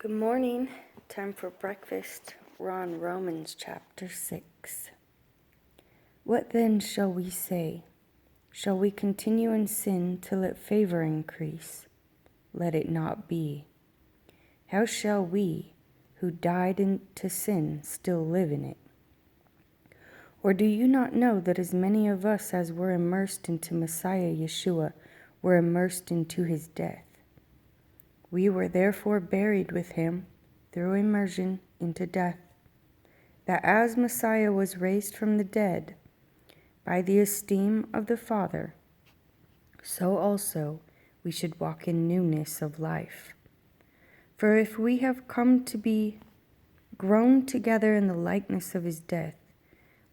Good morning. Time for breakfast. We're on Romans chapter 6. What then shall we say? Shall we continue in sin till let favor increase? Let it not be. How shall we, who died into sin, still live in it? Or do you not know that as many of us as were immersed into Messiah Yeshua were immersed into his death? We were therefore buried with him through immersion into death, that as Messiah was raised from the dead by the esteem of the Father, so also we should walk in newness of life. For if we have come to be grown together in the likeness of his death,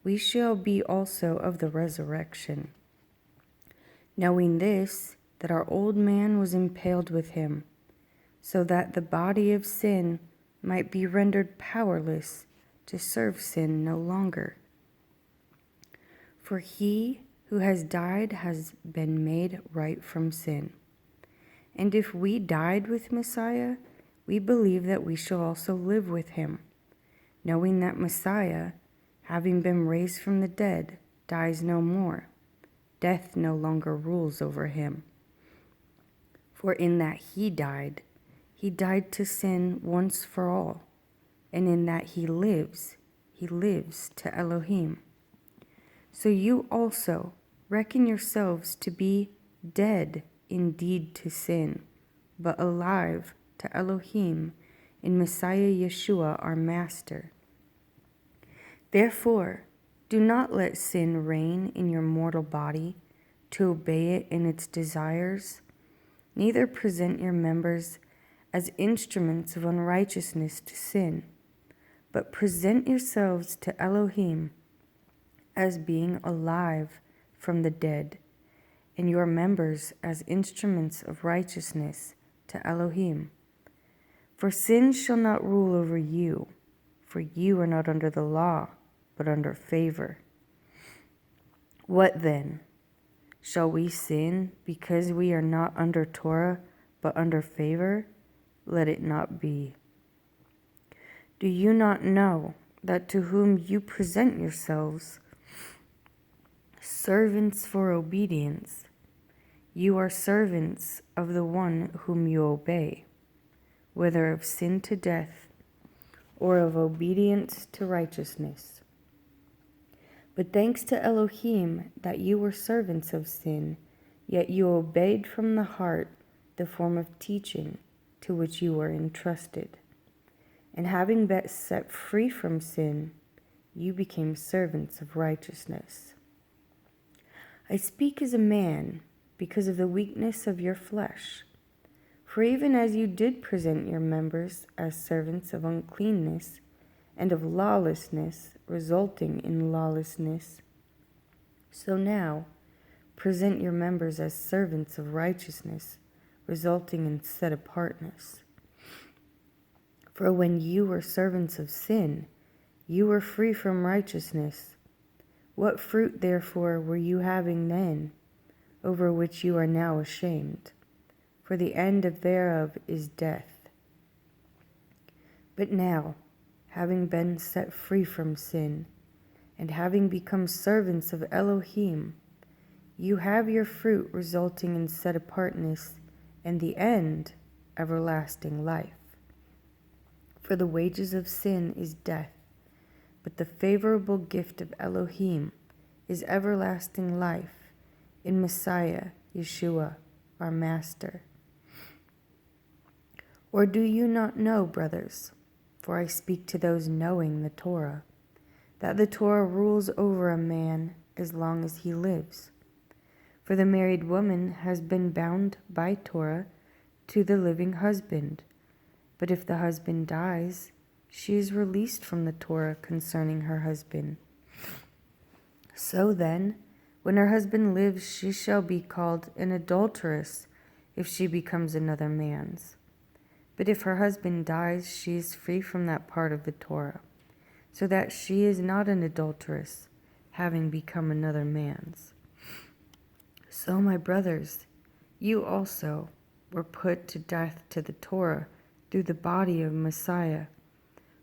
we shall be also of the resurrection. Knowing this, that our old man was impaled with him, so that the body of sin might be rendered powerless to serve sin no longer. For he who has died has been made right from sin. And if we died with Messiah, we believe that we shall also live with him, knowing that Messiah, having been raised from the dead, dies no more. Death no longer rules over him. For in that he died to sin once for all, and in that he lives to Elohim. So you also reckon yourselves to be dead indeed to sin, but alive to Elohim in Messiah Yeshua our Master. Therefore, do not let sin reign in your mortal body to obey it in its desires, neither present your members as instruments of unrighteousness to sin, but present yourselves to Elohim as being alive from the dead, and your members as instruments of righteousness to Elohim. For sin shall not rule over you, for you are not under the law, but under favor. What then? Shall we sin because we are not under Torah, but under favor? Let it not be. Do you not know that to whom you present yourselves servants for obedience, you are servants of the one whom you obey, whether of sin to death or of obedience to righteousness? But thanks to Elohim that you were servants of sin, yet you obeyed from the heart the form of teaching to which you were entrusted. And having been set free from sin, you became servants of righteousness. I speak as a man because of the weakness of your flesh. For even as you did present your members as servants of uncleanness and of lawlessness, resulting in lawlessness, so now present your members as servants of righteousness, resulting in set-apartness. For when you were servants of sin, you were free from righteousness. What fruit, therefore, were you having then, over which you are now ashamed? For the end thereof is death. But now, having been set free from sin, and having become servants of Elohim, you have your fruit resulting in set-apartness, and the end, everlasting life. For the wages of sin is death, but the favorable gift of Elohim is everlasting life in Messiah Yeshua our Master. Or do you not know, brothers, for I speak to those knowing the Torah, that the Torah rules over a man as long as he lives? For the married woman has been bound by Torah to the living husband, but if the husband dies, she is released from the Torah concerning her husband. So then, when her husband lives, she shall be called an adulteress if she becomes another man's. But if her husband dies, she is free from that part of the Torah, so that she is not an adulteress, having become another man's. So, my brothers, you also were put to death to the Torah through the body of Messiah,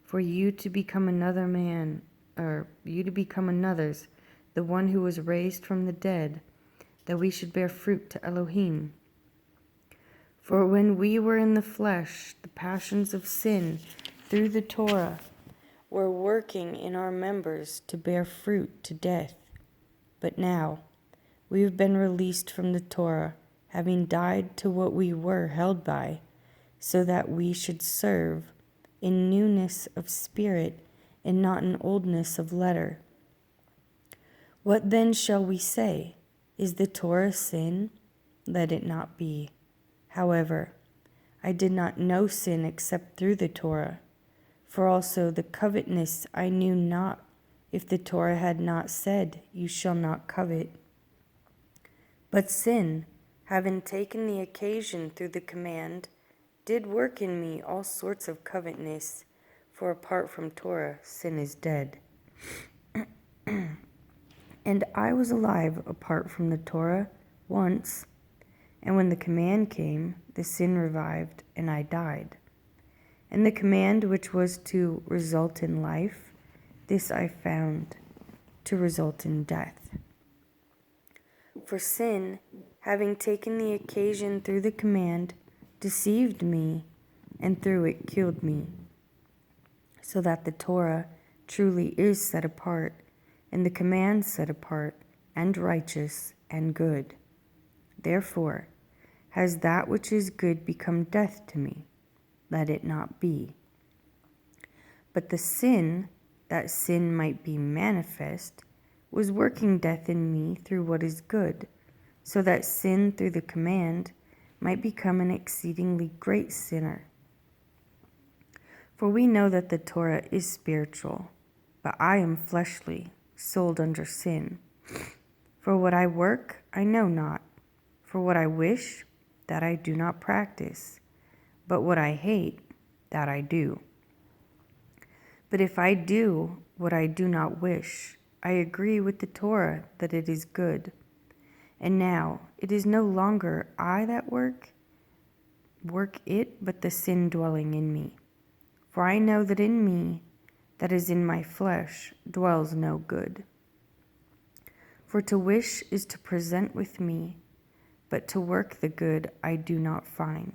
for you to become another man, or you to become another's, the one who was raised from the dead, that we should bear fruit to Elohim. For when we were in the flesh, the passions of sin through the Torah were working in our members to bear fruit to death. But now we have been released from the Torah, having died to what we were held by, so that we should serve in newness of spirit and not in oldness of letter. What then shall we say? Is the Torah sin? Let it not be. However, I did not know sin except through the Torah. For also the covetousness I knew not, if the Torah had not said, You shall not covet. But sin, having taken the occasion through the command, did work in me all sorts of covetousness, for apart from Torah, sin is dead. And I was alive apart from the Torah once, and when the command came, the sin revived, and I died. And the command which was to result in life, this I found to result in death. For sin, having taken the occasion through the command, deceived me, and through it killed me. So that the Torah truly is set apart, and the command set apart, and righteous, and good. Therefore, has that which is good become death to me? Let it not be. But the sin, that sin might be manifest, was working death in me through what is good, so that sin through the command might become an exceedingly great sinner. For we know that the Torah is spiritual, but I am fleshly, sold under sin. For what I work, I know not. For what I wish, that I do not practice. But what I hate, that I do. But if I do what I do not wish, I agree with the Torah that it is good. And now it is no longer I that work it, but the sin dwelling in me. For I know that in me, that is in my flesh, dwells no good. For to wish is to present with me, but to work the good I do not find.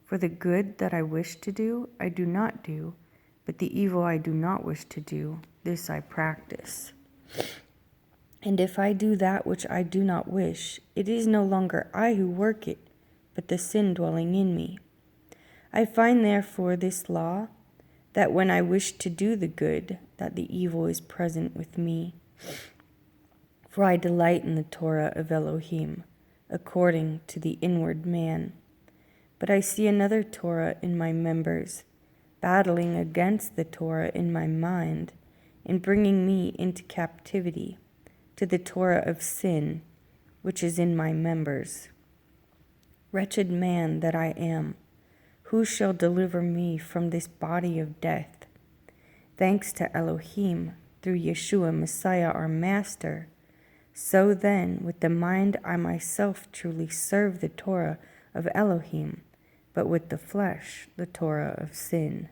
For the good that I wish to do, I do not do, but the evil I do not wish to do, this I practice. And if I do that which I do not wish, it is no longer I who work it, but the sin dwelling in me. I find therefore this law, that when I wish to do the good, that the evil is present with me. For I delight in the Torah of Elohim, according to the inward man. But I see another Torah in my members, battling against the Torah in my mind, and bringing me into captivity to the Torah of sin, which is in my members. Wretched man that I am, who shall deliver me from this body of death? Thanks to Elohim, through Yeshua Messiah our Master. So then, with the mind I myself truly serve the Torah of Elohim, but with the flesh, the Torah of sin.